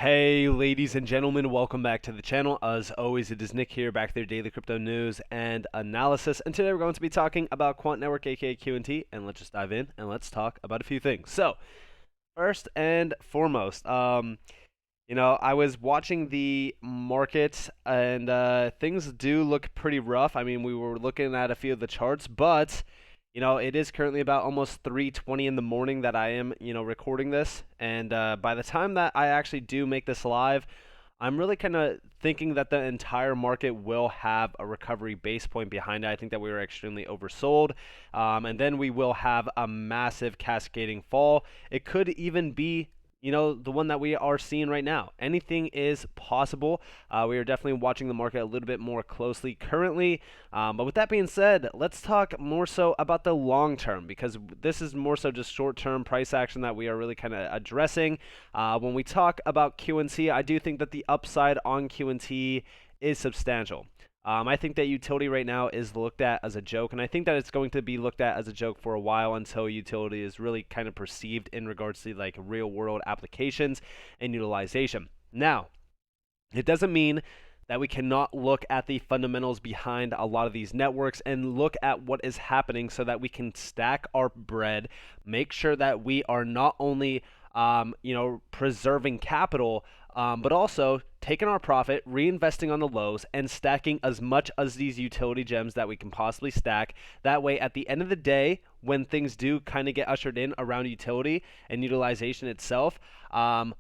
Hey ladies and gentlemen, welcome back to the channel. As always, it is Nick here, back with your daily crypto news and analysis. And today we're going to be talking about Quant Network, aka Q&T, and let's just dive in and let's talk about a few things. So, first and foremost, I was watching the market and things do look pretty rough. I mean, we were looking at a few of the charts, but it is currently about almost 3:20 in the morning that I am, recording this. And by the time that I actually do make this live, I'm really kind of thinking that the entire market will have a recovery base point behind it. I think that we were extremely oversold, and then we will have a massive cascading fall. It could even be the one that we are seeing right now. Anything is possible. We are definitely watching the market a little bit more closely currently. But with that being said, let's talk more so about the long term, because this is more so just short term price action that we are really kind of addressing. When we talk about QNT, I do think that the upside on QNT is substantial. I think that utility right now is looked at as a joke, and I think that it's going to be looked at as a joke for a while until utility is really kind of perceived in regards to like real world applications and utilization. Now, it doesn't mean that we cannot look at the fundamentals behind a lot of these networks and look at what is happening so that we can stack our bread, make sure that we are not only preserving capital, but also taking our profit, reinvesting on the lows, and stacking as much as these utility gems that we can possibly stack. That way, at the end of the day, when things do kind of get ushered in around utility and utilization itself,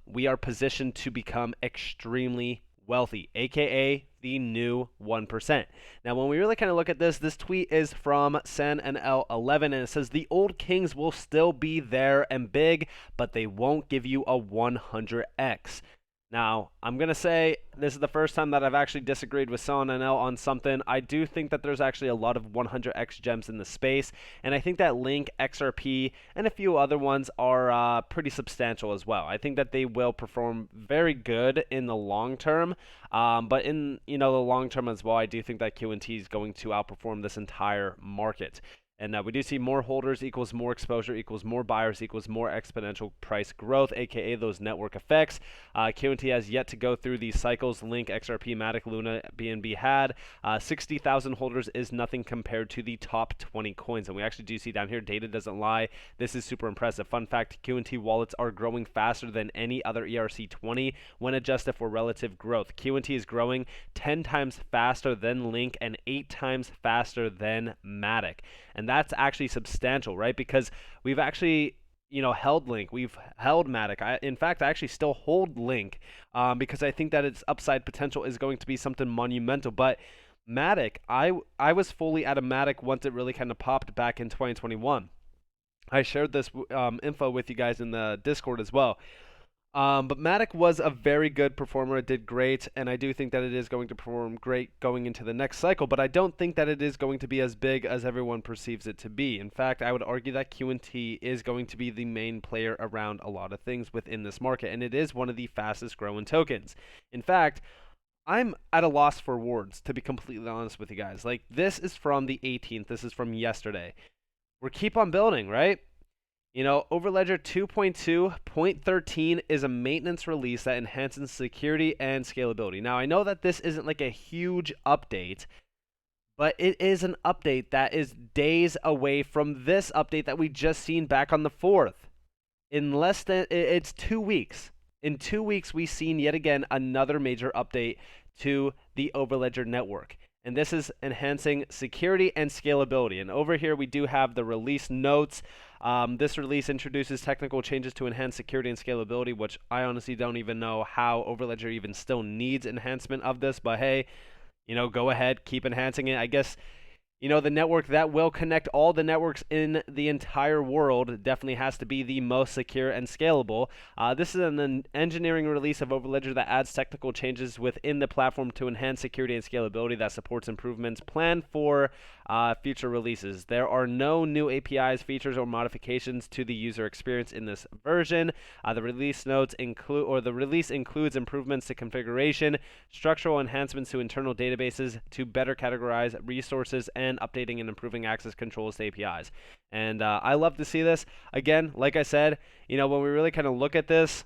we are positioned to become extremely wealthy, aka the new 1%. Now, when we really kind of look at this tweet is from SanNL11, and it says the old kings will still be there and big, but they won't give you a 100x. Now, I'm going to say this is the first time that I've actually disagreed with SanNL on something. I do think that there's actually a lot of 100x gems in the space, and I think that Link, XRP, and a few other ones are pretty substantial as well. I think that they will perform very good in the long term, but in the long term as well, I do think that QNT is going to outperform this entire market. And we do see more holders equals more exposure equals more buyers equals more exponential price growth, aka those network effects. QNT has yet to go through these cycles. Link, XRP, Matic, Luna, BNB had 60,000 holders is nothing compared to the top 20 coins. And we actually do see down here, data doesn't lie. This is super impressive. Fun fact, QNT wallets are growing faster than any other ERC20 when adjusted for relative growth. QNT is growing 10 times faster than Link and 8 times faster than Matic. And that's actually substantial, right? Because we've actually, held Link, we've held Matic. In fact, I actually still hold Link because I think that its upside potential is going to be something monumental. But Matic, I was fully out of Matic once it really kind of popped back in 2021. I shared this info with you guys in the Discord as well. But Matic was a very good performer. It did great, and I do think that it is going to perform great going into the next cycle, but I don't think that it is going to be as big as everyone perceives it to be. In fact, I would argue that QNT is going to be the main player around a lot of things within this market, and it is one of the fastest growing tokens. In fact, I'm at a loss for words, to be completely honest with you guys. Like, this is from the 18th. This is from yesterday. We're keep on building, right? Overledger 2.2.13 is a maintenance release that enhances security and scalability. Now, I know that this isn't like a huge update, but it is an update that is days away from this update that we just seen back on the 4th. It's 2 weeks. In 2 weeks, we've seen yet again another major update to the Overledger network. And this is enhancing security and scalability. And over here, we do have the release notes. This release introduces technical changes to enhance security and scalability, which I honestly don't even know how Overledger even still needs enhancement of this. But hey, go ahead, keep enhancing it. I guess, the network that will connect all the networks in the entire world definitely has to be the most secure and scalable. This is an engineering release of Overledger that adds technical changes within the platform to enhance security and scalability that supports improvements planned for future releases. There are no new APIs, features, or modifications to the user experience in this version. The release includes improvements to configuration, structural enhancements to internal databases to better categorize resources, and updating and improving access controls to APIs. And I love to see this. Again, like I said, when we really kind of look at this,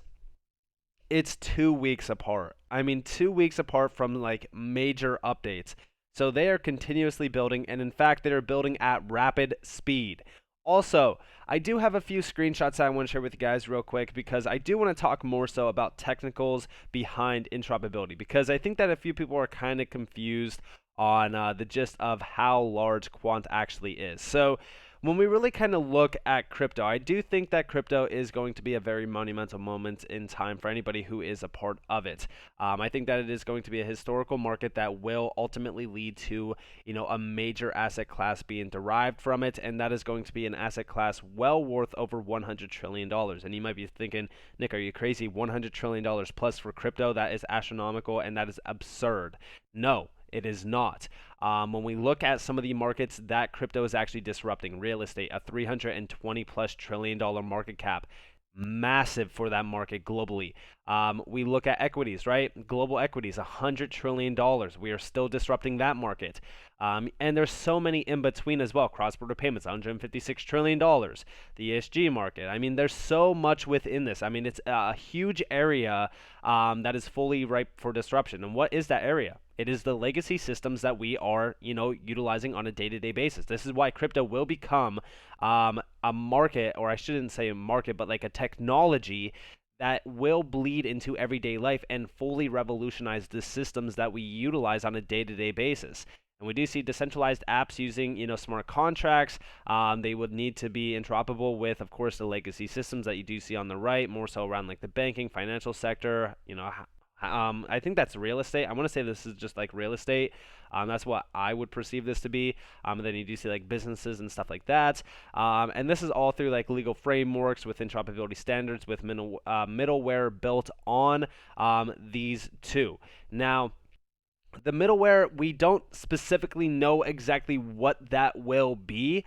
it's 2 weeks apart. I mean, 2 weeks apart from like major updates. So they are continuously building, and in fact, they are building at rapid speed. Also, I do have a few screenshots that I want to share with you guys real quick because I do want to talk more so about technicals behind interoperability because I think that a few people are kind of confused on the gist of how large Quant actually is. So, when we really kind of look at crypto, I do think that crypto is going to be a very monumental moment in time for anybody who is a part of it. I think that it is going to be a historical market that will ultimately lead to, a major asset class being derived from it, and that is going to be an asset class well worth over $100 trillion. And you might be thinking, Nick, are you crazy? $100 trillion plus for crypto? That is astronomical, and that is absurd. No, it is not. When we look at some of the markets that crypto is actually disrupting, real estate, a 320 plus $1 trillion market cap, massive for that market globally. We look at equities, right? Global equities, $100 trillion. We are still disrupting that market. And there's so many in between as well. Cross-border payments, $156 trillion. The ESG market. I mean, there's so much within this. I mean, it's a huge area that is fully ripe for disruption. And what is that area? It is the legacy systems that we are, utilizing on a day-to-day basis. This is why crypto will become a market, or I shouldn't say a market, but like a technology that will bleed into everyday life and fully revolutionize the systems that we utilize on a day-to-day basis. And we do see decentralized apps using, smart contracts. They would need to be interoperable with, of course, the legacy systems that you do see on the right, more so around like the banking, financial sector, I think that's real estate. I want to say this is just like real estate. That's what I would perceive this to be. And then you do see like businesses and stuff like that. And this is all through like legal frameworks with interoperability standards with middleware built on these two. Now, the middleware, we don't specifically know exactly what that will be.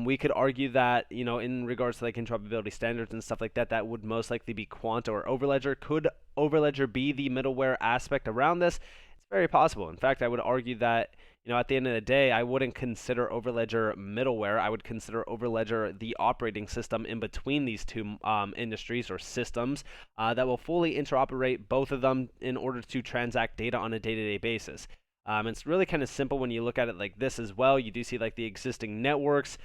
We could argue that, in regards to like interoperability standards and stuff like that, that would most likely be Quant or Overledger. Could Overledger be the middleware aspect around this? It's very possible. In fact, I would argue that, at the end of the day, I wouldn't consider Overledger middleware. I would consider Overledger the operating system in between these two industries or systems that will fully interoperate both of them in order to transact data on a day-to-day basis. It's really kind of simple when you look at it like this as well. You do see like the existing networks.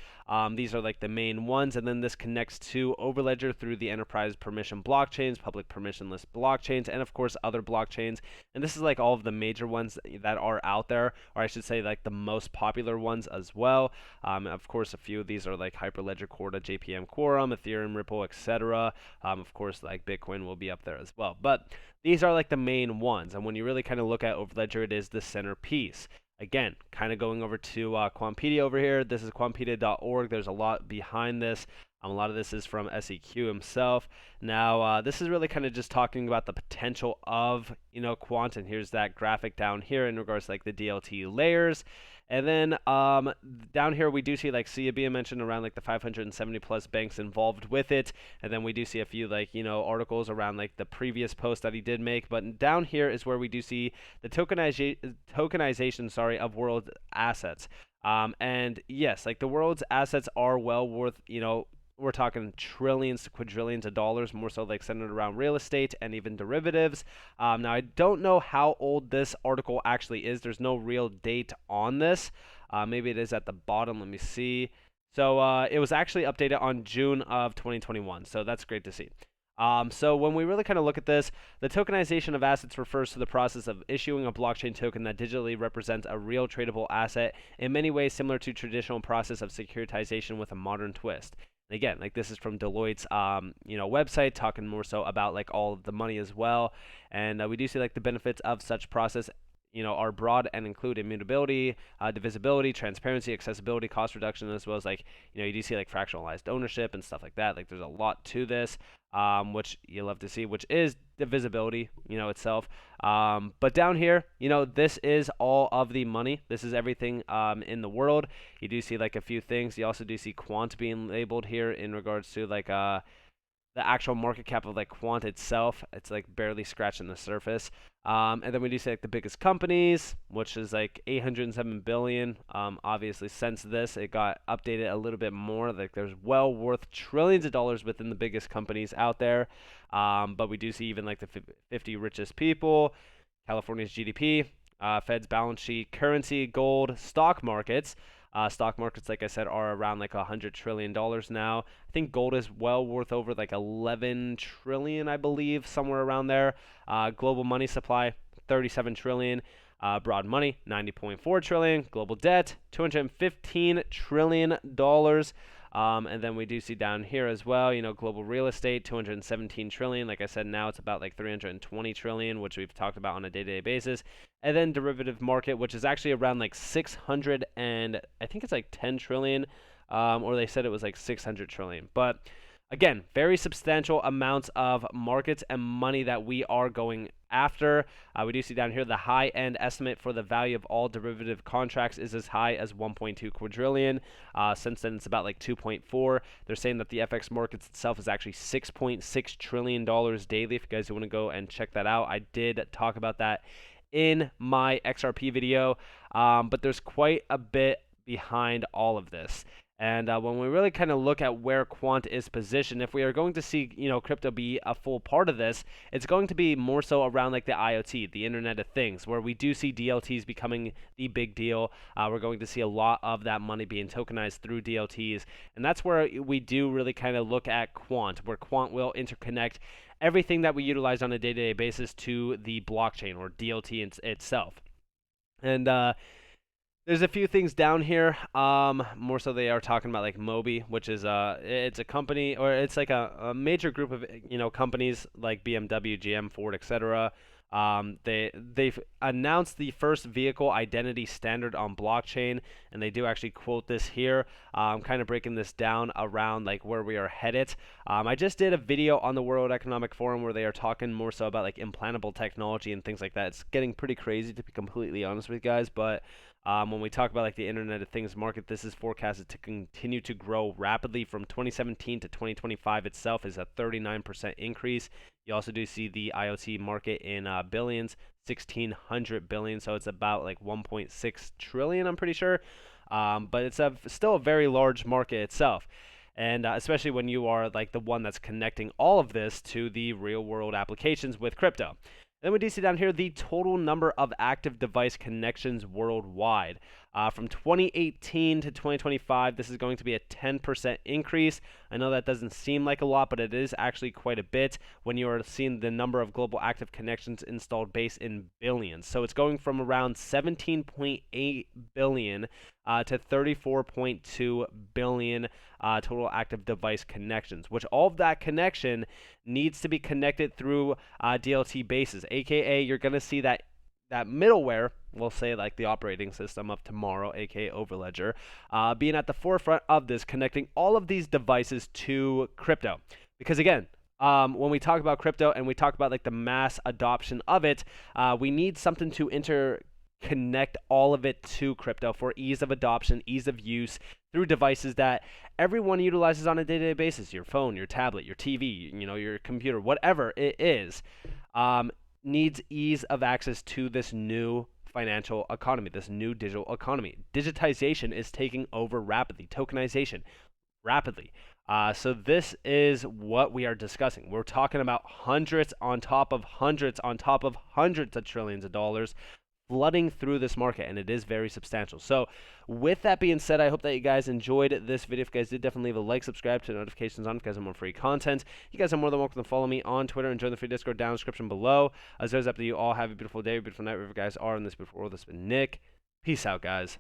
These are like the main ones, and then this connects to Overledger through the enterprise permission blockchains, public permissionless blockchains, and of course other blockchains. And this is like all of the major ones that are out there, or I should say like the most popular ones as well. Of course, a few of these are like Hyperledger, Corda, JPM Quorum, Ethereum, Ripple, etc. Of course, like Bitcoin will be up there as well. But these are like the main ones, and when you really kind of look at Overledger, it is the centerpiece. Again, kind of going over to Quantpedia over here. This is quantpedia.org. There's a lot behind this. A lot of this is from SEQ himself. Now, this is really kind of just talking about the potential of, Quant, and here's that graphic down here in regards to like the DLT layers. And then down here we do see like SIA being mentioned around like the 570 plus banks involved with it. And then we do see a few like, articles around like the previous post that he did make. But down here is where we do see the tokenization, of world assets. And yes, like the world's assets are well worth, we're talking trillions to quadrillions of dollars, more so like centered around real estate and even derivatives. Now, I don't know how old this article actually is. There's no real date on this. Maybe it is at the bottom. Let me see. So it was actually updated on June of 2021. So that's great to see. So when we really kind of look at this, the tokenization of assets refers to the process of issuing a blockchain token that digitally represents a real tradable asset, in many ways similar to traditional process of securitization with a modern twist. Again, like this is from Deloitte's, website, talking more so about like all of the money as well. And we do see like the benefits of such process, are broad and include immutability, divisibility, transparency, accessibility, cost reduction, as well as like, you do see like fractionalized ownership and stuff like that. Like there's a lot to this, which you love to see, which is divisibility, itself. But down here, this is all of the money. This is everything in the world. You do see like a few things. You also do see Quant being labeled here in regards to like the actual market cap of like Quant itself, it's like barely scratching the surface. And then we do see like the biggest companies, which is like 807 billion. Obviously, since this, it got updated a little bit more. Like there's well worth trillions of dollars within the biggest companies out there. But we do see even like the 50 richest people, California's GDP, Fed's balance sheet, currency, gold, stock markets. Stock markets, like I said, are around like $100 trillion now. I think gold is well worth over like 11 trillion, I believe, somewhere around there. Global money supply, 37 trillion. Broad money, 90.4 trillion. Global debt, $215 trillion. And then we do see down here as well, global real estate, 217 trillion. Like I said, now it's about like 320 trillion, which we've talked about on a day-to-day basis. And then derivative market, which is actually around like 600 and I think it's like 10 trillion, or they said it was like 600 trillion. But again, very substantial amounts of markets and money that we are going after. We do see down here the high-end estimate for the value of all derivative contracts is as high as 1.2 quadrillion. Since then, it's about like 2.4. They're saying that the FX markets itself is actually $6.6 trillion daily. If you guys want to go and check that out, I did talk about that in my XRP video, but there's quite a bit behind all of this. And when we really kind of look at where Quant is positioned, if we are going to see, crypto be a full part of this, it's going to be more so around like the IoT, the Internet of Things, where we do see DLTs becoming the big deal. We're going to see a lot of that money being tokenized through DLTs, and that's where we do really kind of look at Quant, where Quant will interconnect everything that we utilize on a day-to-day basis to the blockchain or DLT itself. And there's a few things down here. More so they are talking about like Mobi, which is it's a company, or it's like a major group of companies like BMW, GM, Ford, etc. They've announced the first vehicle identity standard on blockchain, and they do actually quote this here. Kind of breaking this down around like where we are headed. I just did a video on the World Economic Forum where they are talking more so about like implantable technology and things like that. It's getting pretty crazy, to be completely honest with you guys, but when we talk about like the Internet of Things market, this is forecasted to continue to grow rapidly. From 2017 to 2025 itself is a 39% increase. You also do see the IoT market in billions, 1,600 billion, so it's about like 1.6 trillion, I'm pretty sure. But it's still a very large market itself. And especially when you are like the one that's connecting all of this to the real world applications with crypto. Then we do see down here the total number of active device connections worldwide. From 2018 to 2025, this is going to be a 10% increase. I know that doesn't seem like a lot, but it is actually quite a bit when you are seeing the number of global active connections installed base in billions. So it's going from around 17.8 billion to 34.2 billion total active device connections, which all of that connection needs to be connected through DLT bases, aka you're going to see that middleware, we'll say like the operating system of tomorrow, aka Overledger, being at the forefront of this, connecting all of these devices to crypto. Because again, when we talk about crypto and we talk about like the mass adoption of it, we need something to interconnect all of it to crypto for ease of adoption, ease of use through devices that everyone utilizes on a day-to-day basis. Your phone, your tablet, your TV, your computer, whatever it is, needs ease of access to this new financial economy, this new digital economy. Digitization is taking over rapidly. Tokenization, rapidly. So this is what we are discussing. We're talking about hundreds on top of hundreds on top of hundreds of trillions of dollars flooding through this market, and it is very substantial. So with that being said, I hope that you guys enjoyed this video. If you guys did, definitely leave a like, subscribe, to notifications on if you guys have more free content. You guys are more than welcome to follow me on Twitter and join the free Discord down in the description below. As always, up to you all, have a beautiful day, a beautiful night, wherever you guys are in this beautiful world. This has been Nick. Peace out, guys.